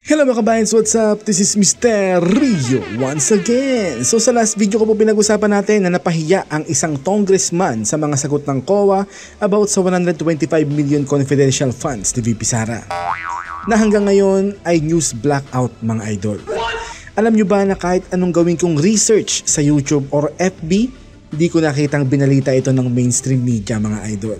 Hello mga kabayans, what's up? This is Mr. Rio once again. So sa last video ko po pinag-usapan natin na napahiya ang isang congressman sa mga sagot ng COA about sa 125 million confidential funds ni VP Sara. Na hanggang ngayon ay news blackout mga idol. Alam nyo ba na kahit anong gawin kong research sa YouTube or FB, hindi ko nakitang binalita ito ng mainstream media mga idol.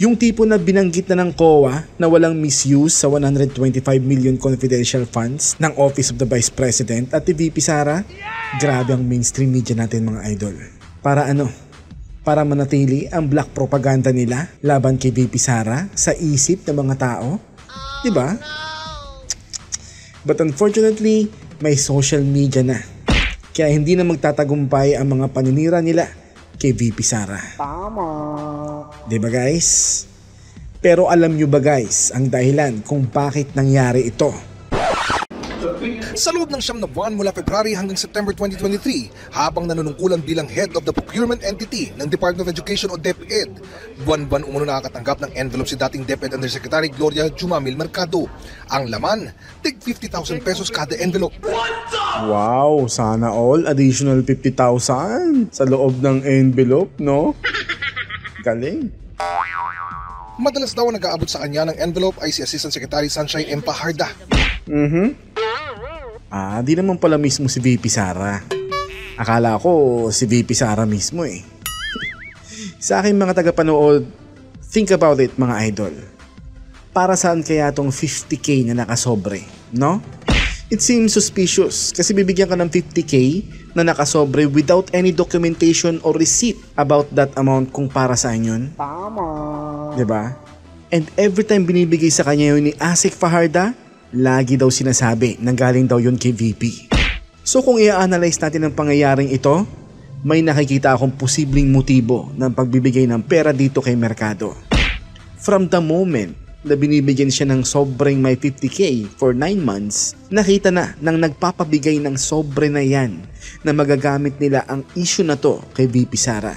Yung tipo na binanggit na ng COA na walang misuse sa 125 million confidential funds ng Office of the Vice President at ni VP Sara, grabe ang mainstream media natin mga idol. Para ano? Para manatili ang black propaganda nila laban kay VP Sara sa isip ng mga tao? Diba? But unfortunately, may social media na. Kaya hindi na magtatagumpay ang mga paninira nila kay VP Sara. Tama. Diba guys? Pero alam nyo ba guys ang dahilan kung bakit nangyari ito? Sa loob ng 9 na buwan mula February hanggang September 2023, habang nanunungkulan bilang head of the procurement entity ng Department of Education o DepEd, buwan-buwan umano nakakatanggap ng envelope si dating DepEd Undersecretary Gloria Jumamil Mercado. Ang laman, tig 50,000 pesos kada envelope. Wow, sana all additional 50,000 sa loob ng envelope, no? Galing. Madalas daw nag-aabot sa kanya ng envelope ay si Assistant Secretary Sunshine M. Paharda. Di naman pala mismo si VP Sara. Akala ko si VP Sara mismo eh. Sa aking mga tagapanood, think about it mga idol. Para saan kaya tong 50k na nakasobre, no? It seems suspicious kasi bibigyan ka ng 50k na nakasobre without any documentation or receipt about that amount kung para saan yun. Tama. Diba? And every time binibigay sa kanya yun ni Asik Fajarda, lagi daw sinasabi na galing daw yun kay VP. So kung i-analyze natin ang pangyayaring ito, may nakikita akong posibleng motibo ng pagbibigay ng pera dito kay Mercado. From the moment na binibigyan siya ng sobreng may 50k for 9 months, nakita na nang nagpapabigay ng sobre na yan na magagamit nila ang issue na to kay VP Sara.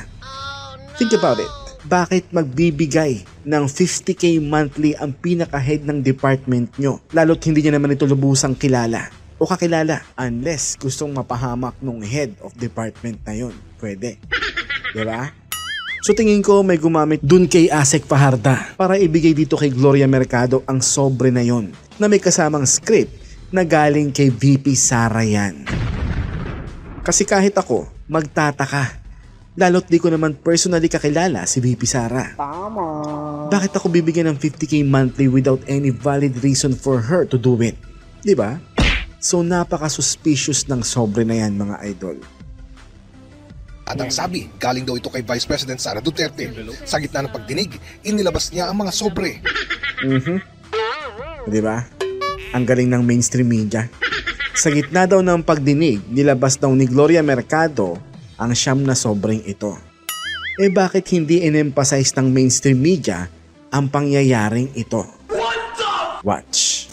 Think about it. Bakit magbibigay ng 50k monthly ang pinaka-head ng department nyo? Lalo't hindi niya naman ito lubusang kilala o kakilala unless gustong mapahamak nung head of department na yun. Pwede. Diba? So tingin ko may gumamit dun kay Asik Fajarda para ibigay dito kay Gloria Mercado ang sobre na yon na may kasamang script na galing kay VP Sara yan. Kasi kahit ako, magtataka. Lalo't di ko naman personally kakilala si VP Sara. Tama. Bakit ako bibigyan ng 50k monthly without any valid reason for her to do it? Diba? So napaka-suspicious ng sobre na yan mga idol. At ang sabi, galing daw ito kay Vice President Sara Duterte. Sa gitna ng pagdinig, inilabas niya ang mga sobre. Diba? Ang galing ng mainstream media. Sa gitna daw ng pagdinig, nilabas daw ni Gloria Mercado ang 9 na sobreng ito. Eh bakit hindi in-emphasize ng mainstream media ang pangyayaring ito? Watch.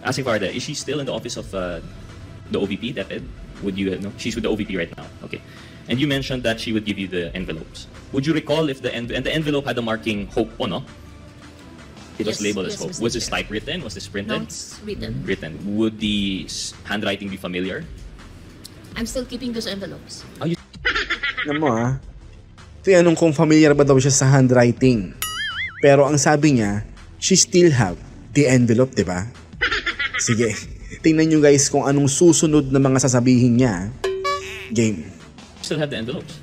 Asik Fajarda, is she still in the office of the OVP, DepEd? Would you know? She's with the OVP right now. Okay. And you mentioned that she would give you the envelopes. Would you recall if the envelope had the marking Hope o no? It was labeled as Hope. Mr. Was this Chair. typewritten? Was this printed? No, it's written. Written. Would the handwriting be familiar? I'm still keeping those envelopes. Alam mo tinanong kung familiar ba daw siya sa handwriting. Pero ang sabi niya, she still have the envelope, diba? Sige. Tingnan nyo guys kung anong susunod na mga sasabihin niya. Game. Still have the envelopes.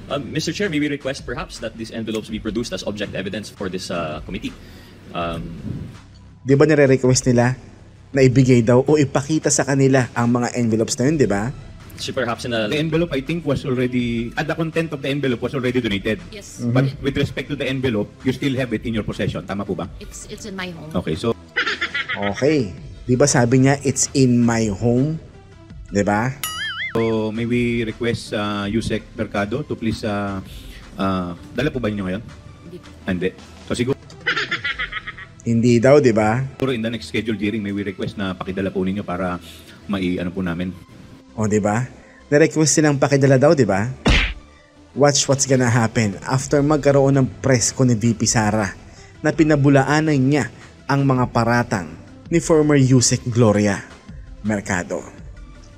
Mr. Chair, may we request perhaps that these envelopes be produced as object evidence for this committee? Di ba nire-request nila na ibigay daw o ipakita sa kanila ang mga envelopes na yun, di ba? So perhaps in a... The envelope, I think, was already, the content of the envelope was already donated. Yes. But with respect to the envelope, you still have it in your possession. Tama po ba? It's in my home. Okay, so... Okay. Di ba sabi niya, it's in my home? Di ba? So, may we request Yusek Mercado to please... dala po ba niyo ngayon? Hindi po. Hindi. So, siguro Hindi daw, di ba? in the next scheduled hearing, may we request na pakidala po ninyo para mai-ano po namin. O, di ba? Na-request silang pakidala daw, di ba? Watch what's gonna happen after magkaroon ng press ko ni VP Sara na pinabulaanan niya ang mga paratang ni former Yusek Gloria Mercado.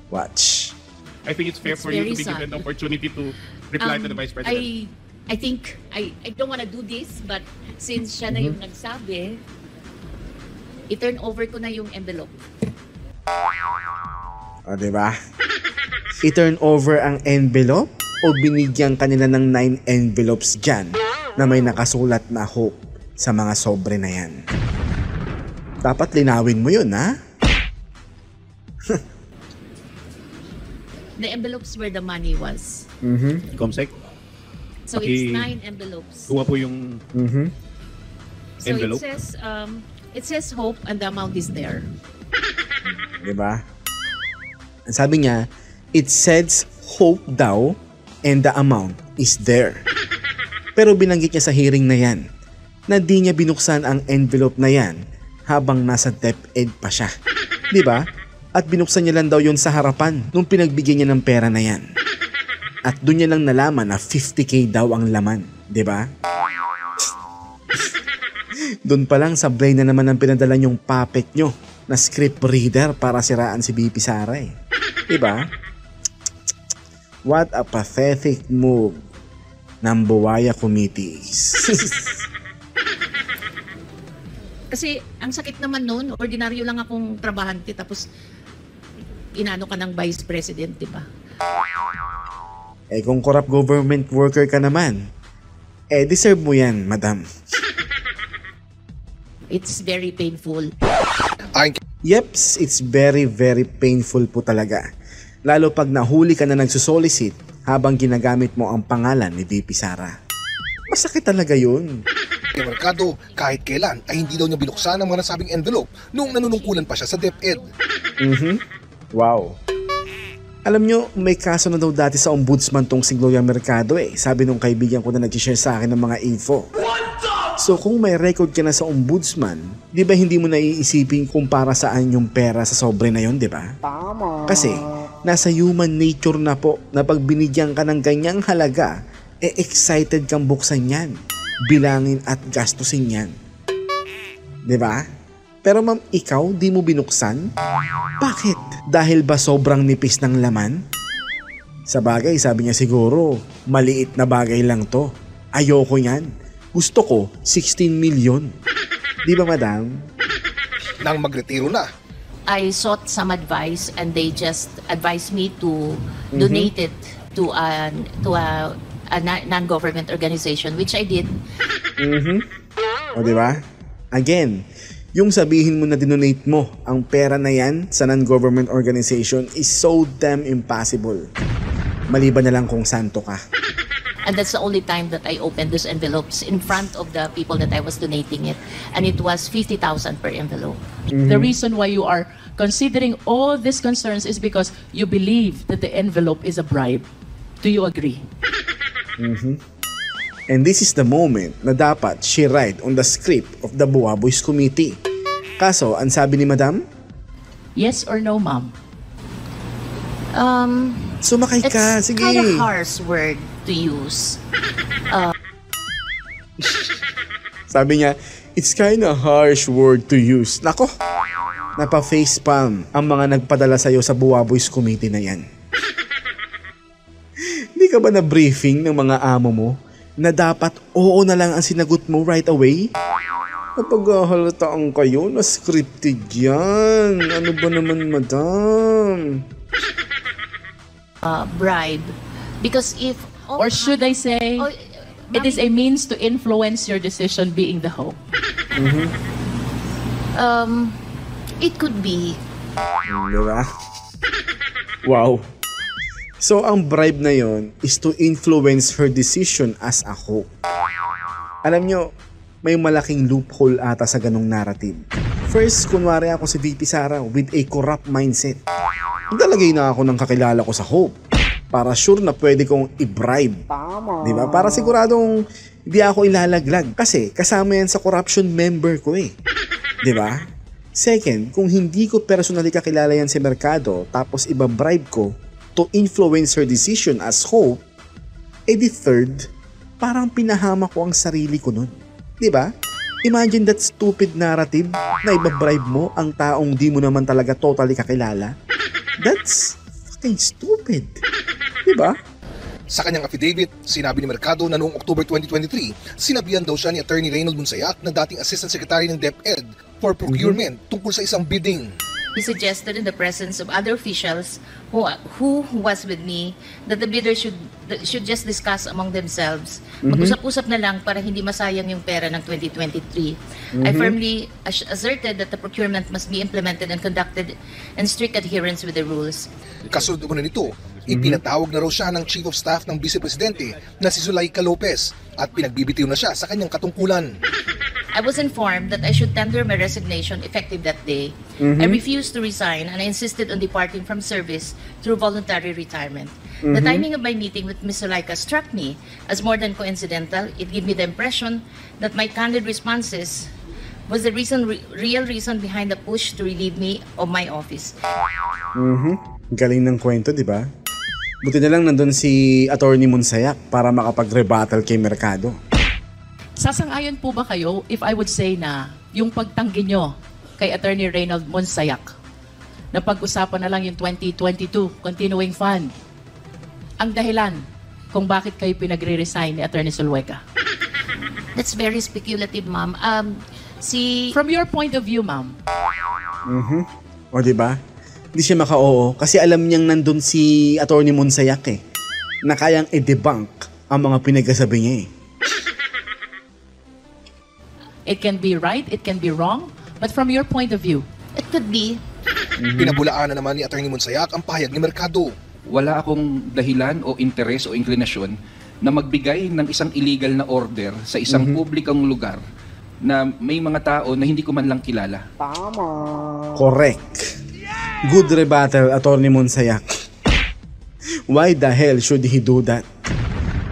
Watch. I think it's fair It's for you to very be given sad. the opportunity to reply to the Vice President. I think I don't want to do this, but since siya na yung nagsabi, i-turn over ko na yung envelope. O, diba? I-turn over ang envelope o binigyan kanila ng 9 envelopes dyan na may nakasulat na hope sa mga sobre na yan. Dapat linawin mo yun, ha? The envelopes where the money was. Comsec, So it's 9 envelopes. kuha po yung So envelope. it says hope and the amount is there. Diba? Ang sabi niya, it says hope daw and the amount is there. Pero binanggit niya sa hearing na yan na di niya binuksan ang envelope na yan habang nasa DepEd pa siya. Diba? At binuksan niya lang daw yun sa harapan nung pinagbigyan niya ng pera na yan. At doon niya lang nalaman na 50k daw ang laman. Diba? Doon pa lang sablay na naman ang pinadala yung puppet nyo na script reader para siraan si VP Sara eh. Diba? What a pathetic move ng Buwaya Committees. Kasi ang sakit naman noon, ordinaryo lang akong trabahante tapos inano ka ng Vice President, di ba? Eh kung corrupt government worker ka naman, eh deserve mo yan, madam. It's very painful. Ayon Yeps, it's very very painful po talaga. Lalo pag nahuli ka na nagsusolicit habang ginagamit mo ang pangalan ni VP Sara. Masakit talaga yun. kay Mercado, kahit kailan ay hindi daw niya binuksan ang mga nasabing envelope noong nanunungkulan pa siya sa DepEd. Wow. Alam nyo, may kaso na daw dati sa ombudsman tong si Gloria Mercado eh. Sabi nung kaibigan ko na nag-share sa akin ng mga info. So kung may record ka na sa ombudsman, di ba hindi mo naiisipin kung para saan yung pera sa sobre na yon, di ba? Tama. Kasi nasa human nature na po na pag binigyan ka ng ganyang halaga, excited kang buksan yan, bilangin at gastusin yan. Di ba? Pero ma'am, ikaw di mo binuksan? Bakit? Dahil ba sobrang nipis ng laman? Sa bagay, sabi niya siguro, maliit na bagay lang to. Ayoko yan. Gusto ko, 16 million. Di ba, madam? Nang magretiro na, I sought some advice and they just advised me to donate it to a non-government organization, which I did. O, di ba? Again, yung sabihin mo na dinonate mo ang pera na yan sa non-government organization is so damn impossible. Maliban na lang kung santo ka. And that's the only time that I opened those envelopes in front of the people that I was donating it. And it was 50,000 per envelope. The reason why you are considering all these concerns is because you believe that the envelope is a bribe. Do you agree? And this is the moment na dapat she write on the script of the Buwaboys Committee. Kaso, ang sabi ni madam, Yes or no, ma'am? sumakay ka, It's sige. kind of harsh word to use. Sabi niya, it's kinda harsh word to use. Nako, napa-facepalm ang mga nagpadala sa'yo sa Buwaboys Committee na yan. Hindi ka ba na-briefing ng mga amo mo na dapat oo na lang ang sinagot mo right away? Napaghahalataan kayo na scripted yan. Ano ba naman, madam? Bribe. Because if... Or should I say, Oh, it is a means to influence your decision being the hope? It could be. Diba? Wow. So, ang bribe na yon is to influence her decision as a hope. Alam nyo, may malaking loophole ata sa ganong narrative. First, kunwari ako si VP Sara with a corrupt mindset. Naglalagay na ako ng kakilala ko sa hope para sure na pwede kong i-bribe. Diba? Para siguradong hindi ako ilalaglag. Kasi kasama yan sa corruption member ko eh. Diba? Second, kung hindi ko personally kakilala yan si Mercado tapos iba-bribe ko to influence her decision as hope, eh di third, parang pinahama ko ang sarili ko nun. Diba? Imagine that stupid narrative na ibabribe mo ang taong di mo naman talaga totally kakilala. That's fucking stupid. Diba? Sa kanyang affidavit, sinabi ni Mercado na noong October 2023, sinabihan daw siya ni Attorney Reynald Monsayac na dating Assistant Secretary ng DepEd for Procurement tungkol sa isang bidding. He suggested in the presence of other officials who was with me that the bidder should just discuss among themselves. Mag-usap-usap na lang para hindi masayang yung pera ng 2023. I firmly asserted that the procurement must be implemented and conducted in strict adherence with the rules. Kasunod ko na nito, ipinatawag na raw siya ng Chief of Staff ng Vice Presidente na si Zulaika Lopez at pinagbibitiw na siya sa kanyang katungkulan. I was informed that I should tender my resignation effective that day. I refused to resign and I insisted on departing from service through voluntary retirement. The timing of my meeting with Ms. Zulaika struck me as more than coincidental. It gave me the impression that my candid responses was the real reason behind the push to relieve me of my office. Galing ng kwento, di ba? Buti na lang nandun si Attorney Monsayac para makapag-rebuttal kay Mercado. Sasang-ayon po ba kayo if I would say na yung pagtanggi nyo kay Attorney Reynald Monsayac na pag-usapan na lang yung 2022 continuing fund ang dahilan kung bakit kayo pinagre-resign ni Attorney Zulueta? That's very speculative, ma'am. From your point of view, ma'am. O di ba? Hindi siya maka-oo kasi alam niyang nandun si Attorney Monsayac na kayang i-debunk ang mga pinagsasabi niya It can be right, it can be wrong, but from your point of view. It could be. Pinabulaan na naman ni Attorney Monsayac ang pahayag ni Mercado. Wala akong dahilan o interes o inclinasyon na magbigay ng isang illegal na order sa isang publikong lugar na may mga tao na hindi ko man lang kilala. Correct. Good rebuttal, Attorney Monsayac. Why the hell should he do that?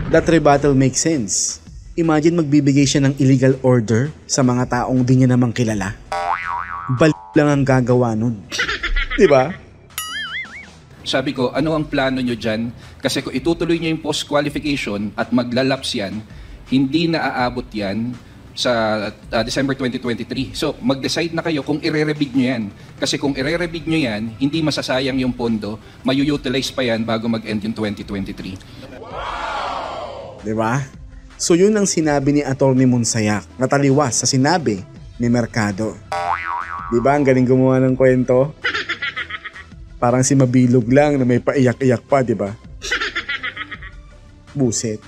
That rebuttal makes sense. Imagine magbibigay siya ng illegal order sa mga taong di niya namang kilala. Balik lang ang gagawa nun. Diba? Sabi ko, ano ang plano nyo dyan? Kasi kung itutuloy nyo yung post-qualification at maglalaps yan, hindi na aabot yan sa December 2023. So, mag-decide na kayo kung ire-rebid nyo yan. Kasi kung ire-rebid nyo yan, hindi masasayang yung pondo, mayu-utilize pa yan bago mag-end yung 2023. Diba? So yun ang sinabi ni Attorney Monsayac na taliwas sa sinabi ni Mercado. Diba ang galing gumawa ng kwento? Parang si Mabilog lang na may paiyak-iyak pa, diba? Buset.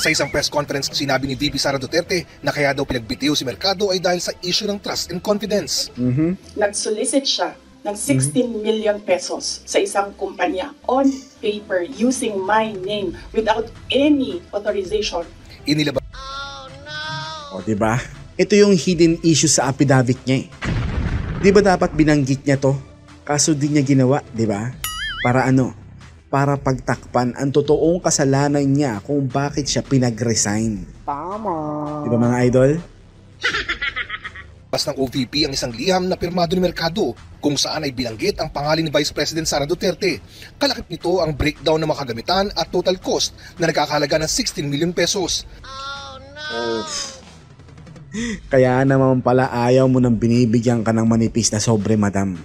Sa isang press conference, sinabi ni VP Sara Duterte na kaya daw pinagbitiw si Mercado ay dahil sa issue ng trust and confidence. Nag-solicit siya ng 16 million pesos sa isang kumpanya on paper using my name without any authorization. Inilabas O diba? Ito yung hidden issue sa affidavit niya Diba dapat binanggit niya to? Kaso di niya ginawa, diba? Para ano? Para pagtakpan ang totoong kasalanan niya kung bakit siya pinag-resign. Tama. Diba mga idol? ng OVP ang isang liham na pirmado ni Mercado kung saan ay binanggit ang pangalan ni Vice President Sara Duterte. Kalakip nito ang breakdown ng mga kagamitan at total cost na nagkakahalaga ng 16 million pesos. Kaya naman pala ayaw mo nang binibigyan ka ng manipis na sobre, madam.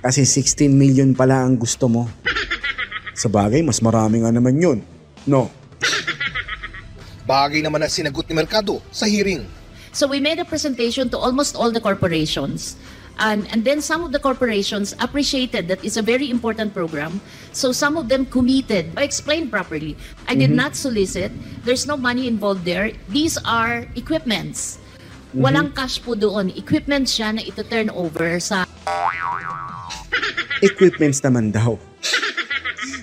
Kasi 16 million pala ang gusto mo. Sa bagay, mas marami nga naman yun. No? Bagay naman na sinagot ni Mercado sa hearing. So we made a presentation to almost all the corporations. And then some of the corporations appreciated that it's a very important program. So some of them committed. I explained properly. I did not solicit. There's no money involved there. These are equipments. Walang cash po doon. Equipment siya na ito turn over sa... Equipments naman daw.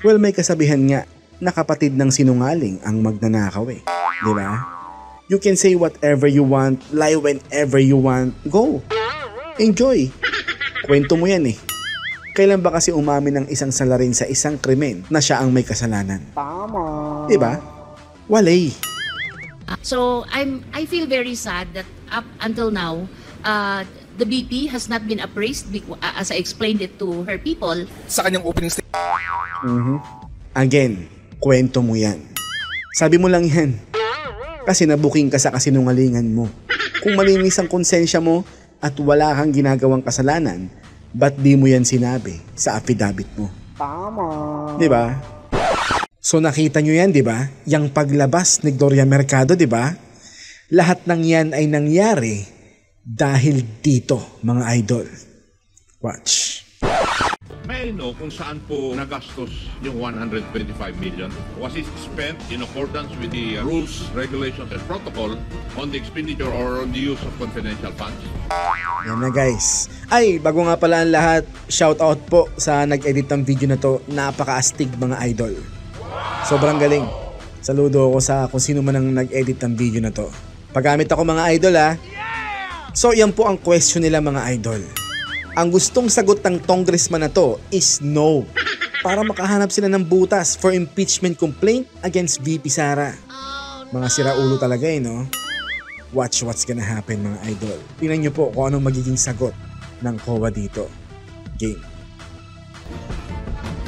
Well, may kasabihan nga na kapatid ng sinungaling ang magnanakaw eh. Di ba? You can say whatever you want, lie whenever you want, go. Enjoy. Kwento mo yan eh. Kailan ba kasi umamin ng isang salarin sa isang krimen na siya ang may kasalanan? Tama. Diba? Walay. So I feel very sad that up until now, the BP has not been appraised as I explained it to her people. Sa kanyang opening statement. Again, kwento mo yan. Sabi mo lang yan. Kasi nabuking ka sa kasinungalingan mo. Kung malinis ang konsensya mo at wala kang ginagawang kasalanan, ba't di mo yan sinabi sa affidavit mo? Tama. Di ba? So nakita nyo yan, di ba? Yang paglabas ni Gloria Mercado, di ba? Lahat ng yan ay nangyari dahil dito, mga idol. Watch. May I know kung saan po nagastos yung 125 million? Was it spent in accordance with the rules, regulations, and protocol on the expenditure or on the use of confidential funds? Yan na guys. Ay, bago nga pala ang lahat, shout out po sa nag-edit ng video na to. Napaka-astig mga idol. Sobrang galing. Saludo ako sa kung sino man ang nag-edit ng video na to. Paggamit ako mga idol ha. So yan po ang question nila mga idol. Ang gustong sagot ng congressman na to is no. Para makahanap sila ng butas for impeachment complaint against VP Sara. Mga siraulo talaga no? Watch what's gonna happen mga idol. Tingnan nyo po kung anong magiging sagot ng COA dito. Game.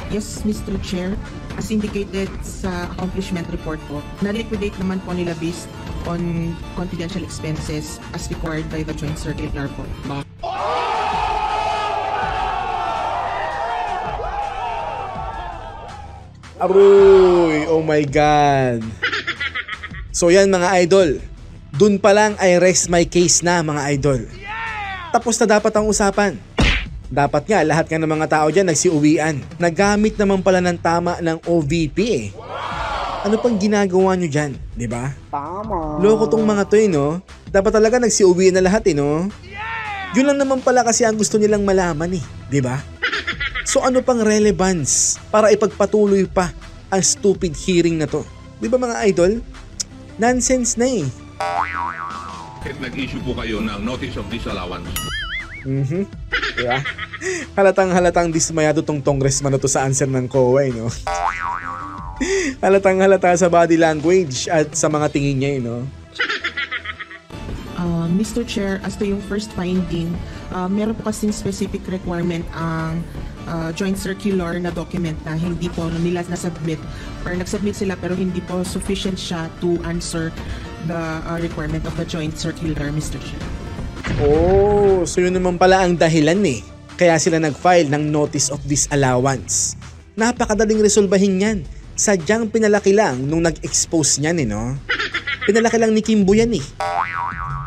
Yes, Mr. Chair. As indicated sa accomplishment report po, na-liquidate naman po nila based on confidential expenses as required by the Joint Circular po. Aroy! Oh my God! So yan mga idol, dun pa lang ay rest my case na mga idol. Tapos na dapat ang usapan. Dapat nga lahat nga ng mga tao dyan nagsiuwian. Nagamit naman pala ng tama ng OVP eh. Ano pang ginagawa nyo dyan? Diba? Tama. Loko tong mga to eh no? Dapat talaga nagsiuwian na lahat eh no? Yun lang naman pala kasi ang gusto nilang malaman eh. Diba? So ano pang relevance para ipagpatuloy pa ang stupid hearing na to? Di ba mga idol? Nonsense na eh. Nag-issue po kayo ng notice of disallowance. Diba? Halatang dismayado tong congressman na to sa answer ng COA no? Halatang sa body language at sa mga tingin niya no? Mr. Chair, as to yung first finding, meron po kasing specific requirement ang joint circular na document na hindi po nila na-submit or nag-submit sila pero hindi po sufficient siya to answer the requirement of the joint circular, Mr. Chair. Oh, so yun naman pala ang dahilan eh. Kaya sila nag-file ng notice of disallowance. Napakadaling resolbahin yan. Sadyang pinalaki lang nung nag-expose niyan eh no? Pinalaki lang ni Kimbo yan eh.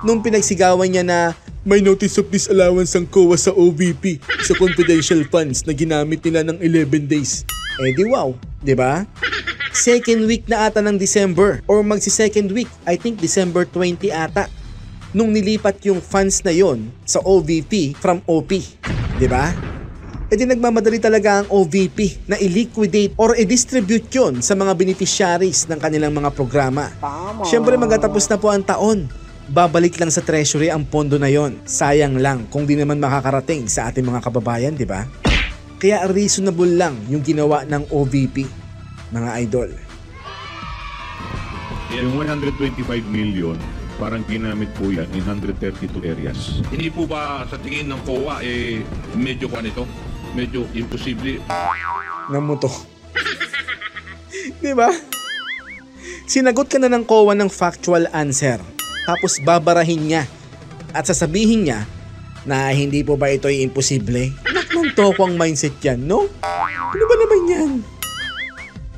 Nung pinagsigawan niya na may notice of disallowance ang COA sa OVP sa confidential funds na ginamit nila ng 11 days. Eh di wow, di ba? Second week na ata ng December or magsi-second week, I think December 20 ata. Nung nilipat yung funds na yon sa OVP from OP, di ba? E di nagmamadali talaga ang OVP na i-liquidate or i-distribute yun sa mga beneficiaries ng kanilang mga programa. Siyempre magtatapos na po ang taon. Babalik lang sa treasury ang pondo na yon. Sayang lang kung di naman makakarating sa ating mga kababayan, di ba? Kaya reasonable lang yung ginawa ng OVP, mga idol. Yung 125 million, parang ginamit po yan in 132 areas. Hindi po ba sa tingin ng COA medyo ito? Medyo imposible? Namuto. Di ba? Sinagot ka na ng COA ng factual answer. Tapos babarahin niya at sasabihin niya na hindi po ba ito ay imposible? Nakman toko ang mindset yan, no? Ano ba naman yan?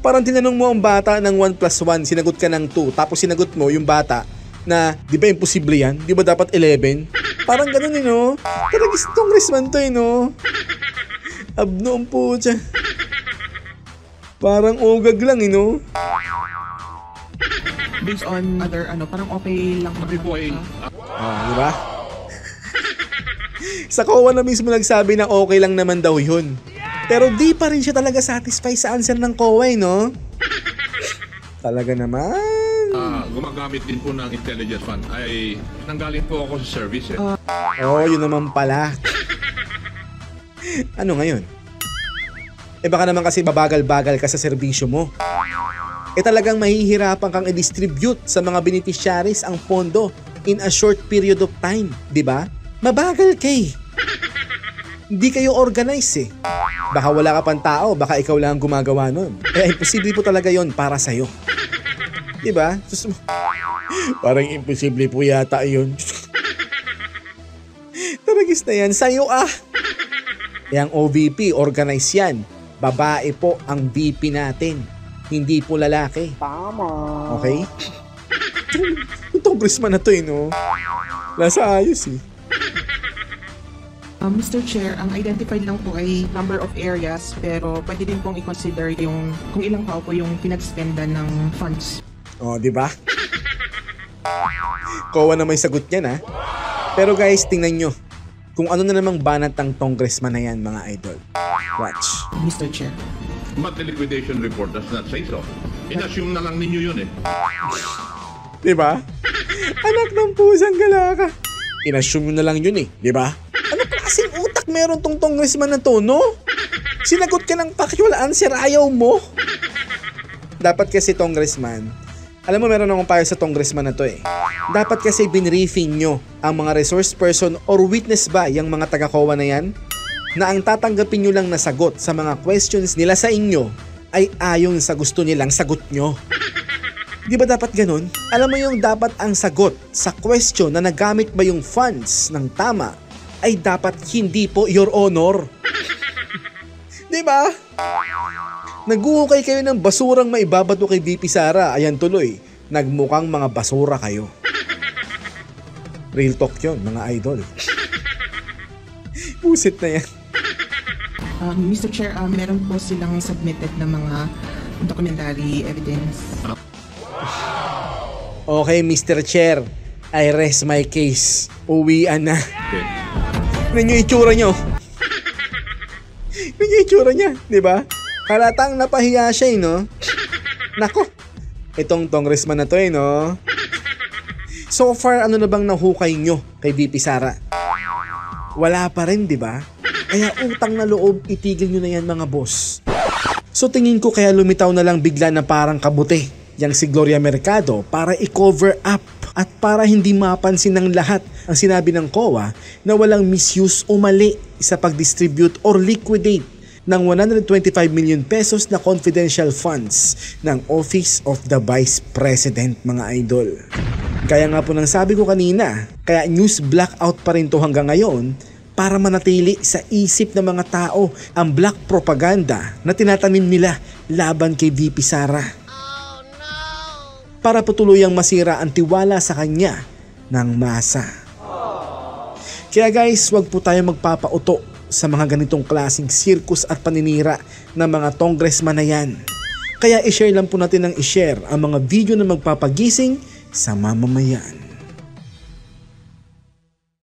Parang tinanong mo ang bata ng 1+1, sinagot ka ng 2, tapos sinagot mo yung bata na di ba imposible yan? Di ba dapat 11? Parang ganun eh, no? Talagang congressman to eh, no? Abnoon po siya. Parang ogag lang eh, no? Based on other parang okay lang naman. Di ba? Sa COA na mismo nagsabi na okay lang naman daw yun. Pero di pa rin siya talaga satisfied sa answer ng COA, no? Talaga naman. Gumagamit din po ng intelligence fund. Ay, nanggaling po ako sa service eh. Yun naman pala. Ano ngayon? Baka naman kasi babagal-bagal ka sa serbisyo mo. Talagang mahihirapan kang i-distribute sa mga beneficiaries ang pondo in a short period of time, di ba? Mabagal kay. Hindi kayo organize eh. Baka wala ka pang tao, baka ikaw lang ang gumagawa nun. Kaya imposible po talaga yon para sa'yo. Di ba? Parang imposible po yata yun. Ayos na yan sa'yo Yang OVP, organize yan. Babae po ang VP natin. Hindi po lalaki. Tama. Okay? Itong congressman na to no? Nasa ayos Mr. Chair, ang identified lang po ay number of areas pero pwede din pong i-consider yung kung ilang tao po yung pinag-spendan ng funds. Di ba? Kowa na may sagot yan Pero guys, tingnan nyo kung ano na namang banat ang congressman na yan, mga idol. Watch. Mr. Chair. But the liquidation report does not say so. In-assume na lang ninyo yun Diba? Anak ng pusang galaka. In-assume nyo na lang yun diba? Ano klaseng utak meron tong congressman na to, no? Sinagot ka ng factual answer, ayaw mo. Dapat kasi congressman, alam mo meron akong payo sa congressman na to Dapat kasi binriefing nyo ang mga resource person or witness ba yung mga taga-COA na yan? Na ang tatanggapin nyo lang na sagot sa mga questions nila sa inyo ay ayon sa gusto nilang sagot nyo. Di ba dapat ganun? Alam mo yung dapat ang sagot sa question na nagamit ba yung funds ng tama ay dapat hindi po, Your Honor. Di ba? Naguhukay kayo ng basurang maibabato kay VP Sara. Ayan tuloy, nagmukhang mga basura kayo. Real talk yun, mga idol. Pusit na yan. Mr. Chair, meron po silang submitted na mga documentary evidence. Okay, Mr. Chair, I rest my case. Uwian na. Yan yung itsura nyo. Yan yung itsura niya, di ba? Halatang napahiya siya no? Nako, itong congressman na to no? So far, ano na bang nahukay nyo kay VP Sara? Wala pa rin, di ba? Kaya utang na loob, itigil nyo na yan mga boss. So tingin ko kaya lumitaw na lang bigla na parang kabuti yang si Gloria Mercado para i-cover up at para hindi mapansin ng lahat ang sinabi ng COA na walang misuse o mali sa pag-distribute or liquidate ng 125 million pesos na confidential funds ng Office of the Vice President, mga idol. Kaya nga po nang sabi ko kanina, kaya news blackout pa rin to hanggang ngayon para manatili sa isip ng mga tao ang black propaganda na tinatanim nila laban kay VP Sara. Para patuluyang masira ang tiwala sa kanya ng masa. Kaya guys, wag po tayo magpapauto sa mga ganitong klaseng circus at paninira ng mga congressman na yan. Kaya i-share lang po natin ang i-share ang mga video na magpapagising sa mamamayan.